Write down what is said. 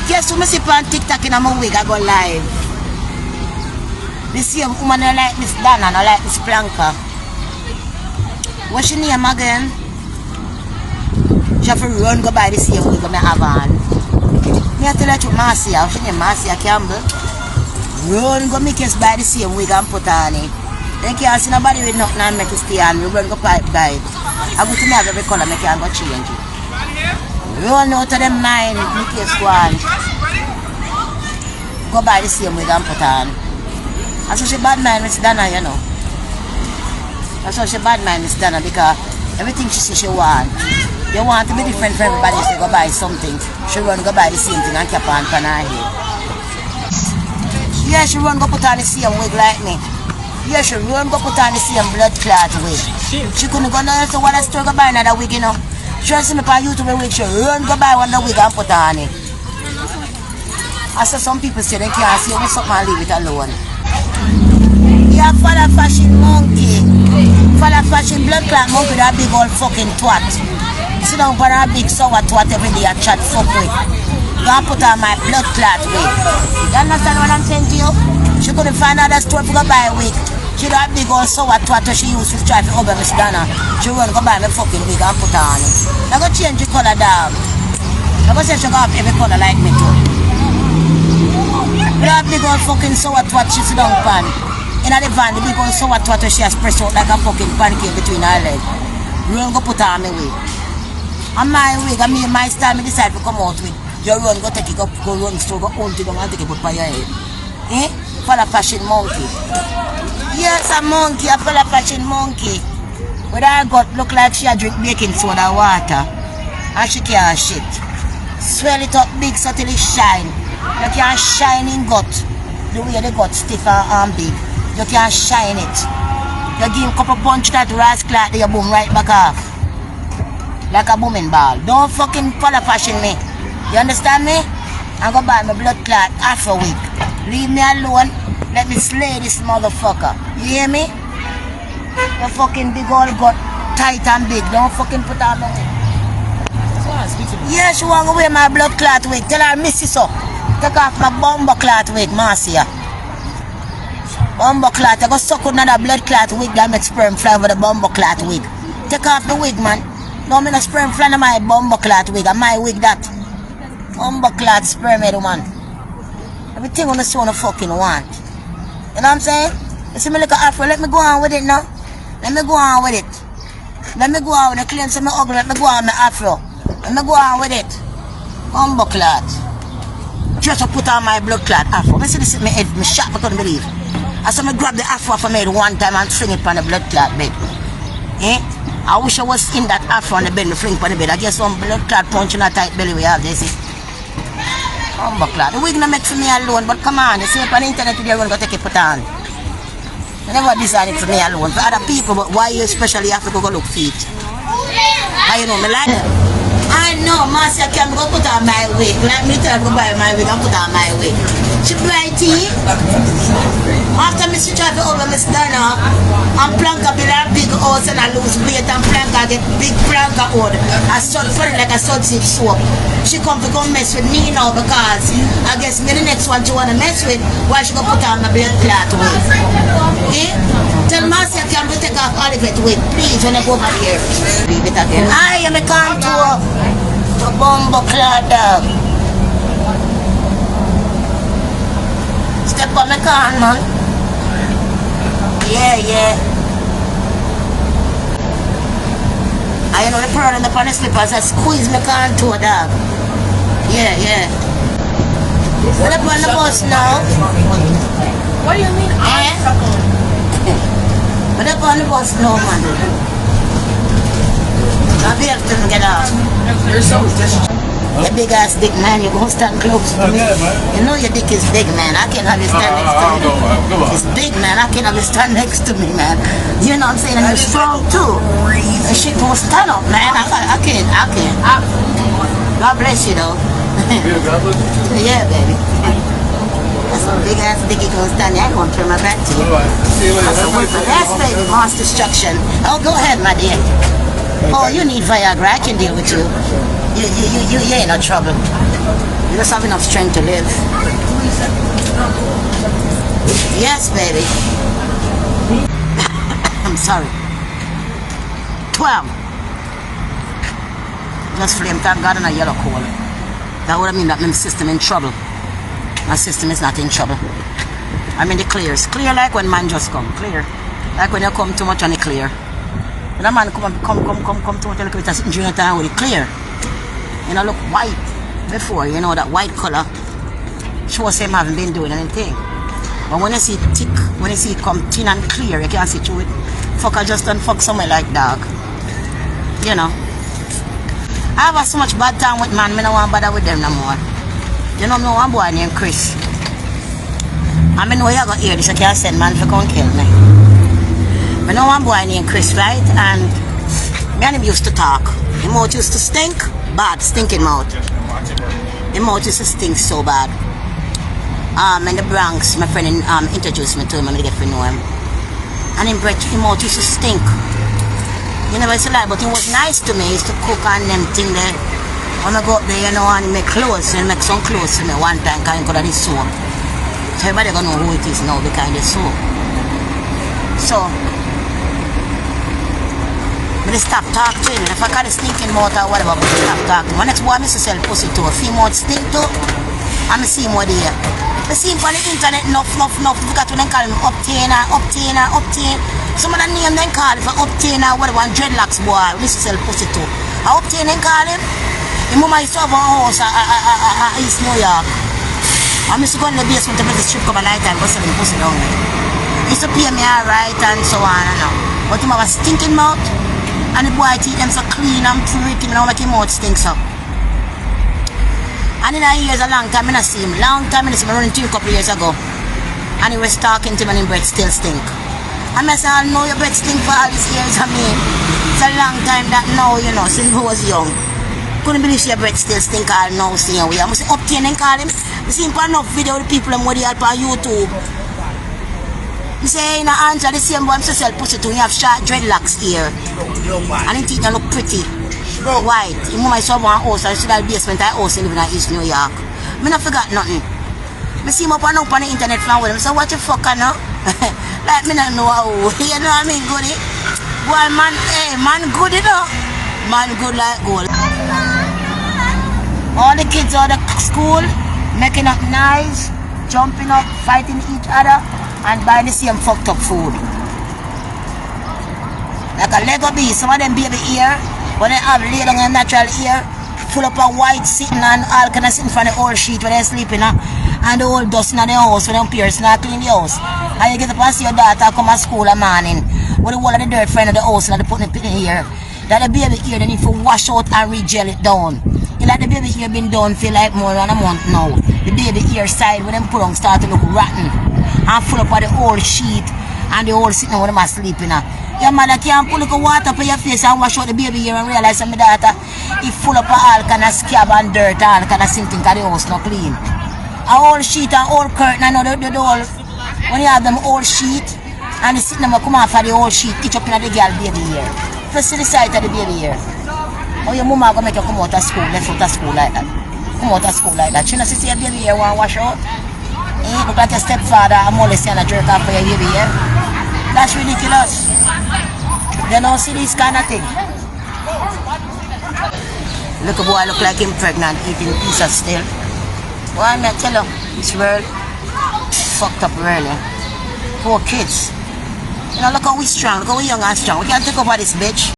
Guess who me see on TikTok in my wig? I go live. This same woman I like Miss Donna, I like Miss Blanca. What's your name again? She have to run go by the same wig I have on. Me I tell her to Marcia, what's your name? Marcia Campbell. Run go make us buy the same wig and put on it. Then can't see nobody with nothing and make it stay on. We run go buy it. I go to me have every color, make it and go change it. Run out of them mind, make it go on. Go buy the same wig and put on. That's why she bad mind Miss Donna, you know. That's why she bad mind Miss Donna, because everything she see she want. You want to be different from everybody, so go buy something. She run go buy the same thing and keep on her head. Yeah, she run go put on the same wig like me. Yeah, she run go put on the same blood clot wig. She couldn't go nowhere, so what I still go buy another wig, you know. She see me on YouTube wig, she run go buy one wig and put on it. I saw some people say they can't see me something and leave it alone. Yeah, follow fashion monkey. Follow fashion blood clot monkey, that big old fucking twat. Sit down for a big sour twat every day and chat fuck with. Go and put on my blood clot wig. You understand what I'm saying to you? She couldn't find another store to go buy a wig. She that big old sour twat that she used to try to over Miss Donna. She run go buy my fucking wig and put on it. I go change the color, dog. I go say she go have every color like me too. That big old fucking sour twat she sit down pan. In the van, the big old sour twat she has pressed out like a fucking pancake between her legs. Run go put on my wig. And my wig, I mean my style, me decide to come out with. You run, go take it up, go run store, go hold it down and take it put by your head. Eh? Follow fashion monkey. Yes, a monkey, a follow fashion monkey. But I got look like she a drink baking soda water. And she can't shit. Swell it up big so till it shine. You can't shine in gut. The way the gut stiff and big. You can't shine it. You give him a couple punch that rascal, you boom right back off. Like a booming ball. Don't fucking follow fashion me. You understand me? I go buy my blood clot after a week. Leave me alone. Let me slay this motherfucker. You hear me? You fucking big old gut, tight and big. Don't fucking put on no wig. Yeah, she want to wear my blood clot wig. Tell her miss it so. Take off my bumbo clot wig, Marcia. Bumbo clot. I go suck another blood clot wig that make sperm fly over the bumbo clot wig. Take off the wig, man. No, me no sperm fly on my bumbo clot wig. And my wig that. Bumbo clot sperm head, man. Everything on the soul I fucking want. You know what I'm saying? You see me look at afro, let me go on with it now. Let me go on with it. Let me go on with the claim say me ugly, let me go on with my afro. Let me go on with it. Bumbo clot. Just to put on my blood clot afro. I see this in my head, me shocked, I couldn't believe. I saw me grab the afro from my head one time and fling it on the blood clot bed. Eh? I wish I was in that afro on the bed, me fling it on the bed. I guess one blood clot punch in a tight belly we have, they see. Bumbo clot. The wig not make for me alone, but come on, you see up on the internet today, you're going to take it put on. You never design it for me alone, for other people, but why you especially have to go look feet? I know, me like that. I know, Marcia can go put on my wig. Like me tell her go buy my wig and put on my wig. She brighty. After me she try to over Miss Donna, and Planka build a big house and I lose weight and Planka get big Planka old. I start feeling like a sausage soap. She come to mess with me now because I guess me the next one she wanna mess with, why she go put on my blood clot wig. Eh? Tell Marcia can we take off Olivette wig, please, when I go over here. Leave it again. I am a contour. The bumbo clot dog. Step on my car, man. Yeah, yeah. I know the problem upon the slippers, I squeeze my contour dog. Yeah, yeah. What up on the bus now? What do you mean? What up on the bus now, man? I'll be able to get off. You're so vicious. You big ass dick, man, you're gonna stand close to me. You know your dick is big, man. I can't have you stand next to me. It's big, man. I can't have you stand next to me, man. You know what I'm saying? And you're strong too. And shit won't stand up, man. I can't. God bless you, though. Yeah, baby. That's a big ass dick you gonna stand there. I ain't gonna turn my back to you. That's baby, mass destruction. Oh, go ahead, my dear. Oh, you need Viagra. I can deal with you. You ain't no trouble. You just have enough strength to live. Yes, baby. I'm sorry. 12. Just flame thank God on a yellow coal. That would mean that my system in trouble. My system is not in trouble. I'm in the clears. Clear like when man just come. Clear. Like when you come too much on the clear. When a man come too much on the clear, it's during the time with it clear. You know, look white before, you know, that white color shows him haven't been doing anything. But when you see it thick, when you see it come thin and clear, you can't see through it. Fuck, I just don't fuck somewhere like dog. You know. I have so much bad time with man, I don't want to bother with them no more. You know, me one boy named Chris. I know you got hear this, I can't send man for come kill me. I know one boy named Chris, right? And me and him used to talk. His mouth used to stink, bad, stinking mouth. His mouth used to stink so bad. In the Bronx, my friend introduced me to him and I get to know him. And his mouth used to stink. You never see like, but he was nice to me. He used to cook and them thing there. When I go up there, you know, and make clothes, and make some clothes for me one time because he got his soap. So everybody gonna know who it is now because of the soap. So, I stop talking to him. If I got a stinking mouth or whatever, but I stop talking. My next boy, I sell pussy to a female stink too. And I see him over there. I see him on the internet, enough. Because when they call him obtainer. Some of the name they call him for obtainer, whatever, and dreadlocks boy, we sell pussy too. I obtainer they call him. His mama used to have a house at East New York. I used to go in the basement to make the strip club at night and go sell him pussy down there. He used to pay me alright and so on and on. But him have a stinking mouth. And the boy teeth them so clean and pretty, I don't make him mouth stink so. And in a years a long time, I don't see him. Long time I see him running to him a couple years ago. And he was talking to him and his breath still stink. And I said, I know your breath stink for all these years, I mean. It's a long time that now, you know, since he was young. Couldn't believe your breath still stink all now, see him. I must say, obtain and call him. I see him for enough video with the people and what they have on YouTube. I say, in the answer, the same boy, I'm sell pussy too. You have short dreadlocks here. And his teeth look pretty. White. His mama saw one house, I see that basement I house living in East New York. I not forgot nothing. I see him up and up on the internet from with him. So what the fuck I know? Like me not know how. You know what I mean, goody? Boy, man, hey, man good, you know? Man good like gold. All the kids out of school, making up noise, jumping up, fighting each other, and buying the same fucked up food. Like a Lego beast, some of them baby ear, when they have laid on a natural ear, full up of white sitting and all kind of sitting from the old sheet when they're sleeping, and the old dust in the house when they're piercing and clean the house. And you get up and see your daughter come to school in the morning with the whole of the dirt friend of the house and they put it in here. That the baby ear they need to wash out and re-gel it down. You like the baby ear been done for like more than a month now. The baby ear side when them put on start to look rotten and full up of the old sheet and the old sitting when them are sleeping. Your mother can't pull the water up your face and wash out the baby ear and realize that my daughter is full up of all kind of scab and dirt and all kind of something because the house not clean. A old sheet and old curtain and the old, when you have them old sheet and the sitting them come off of the old sheet, itch up in the girl baby ear. First see the sight of the baby ear. Oh, your mama gonna make you come out of school, left out of school like that. Come out of school like that. She not see your baby ear want wash out. Look like your stepfather a molest and a jerk off for your baby ear. That's ridiculous. They don't see this kind of thing. Look a boy look like him pregnant eating pizza still. Boy, I tell you, this world fucked up really. Poor kids. You know, look how we strong, look how we young and strong. We can't take over this bitch.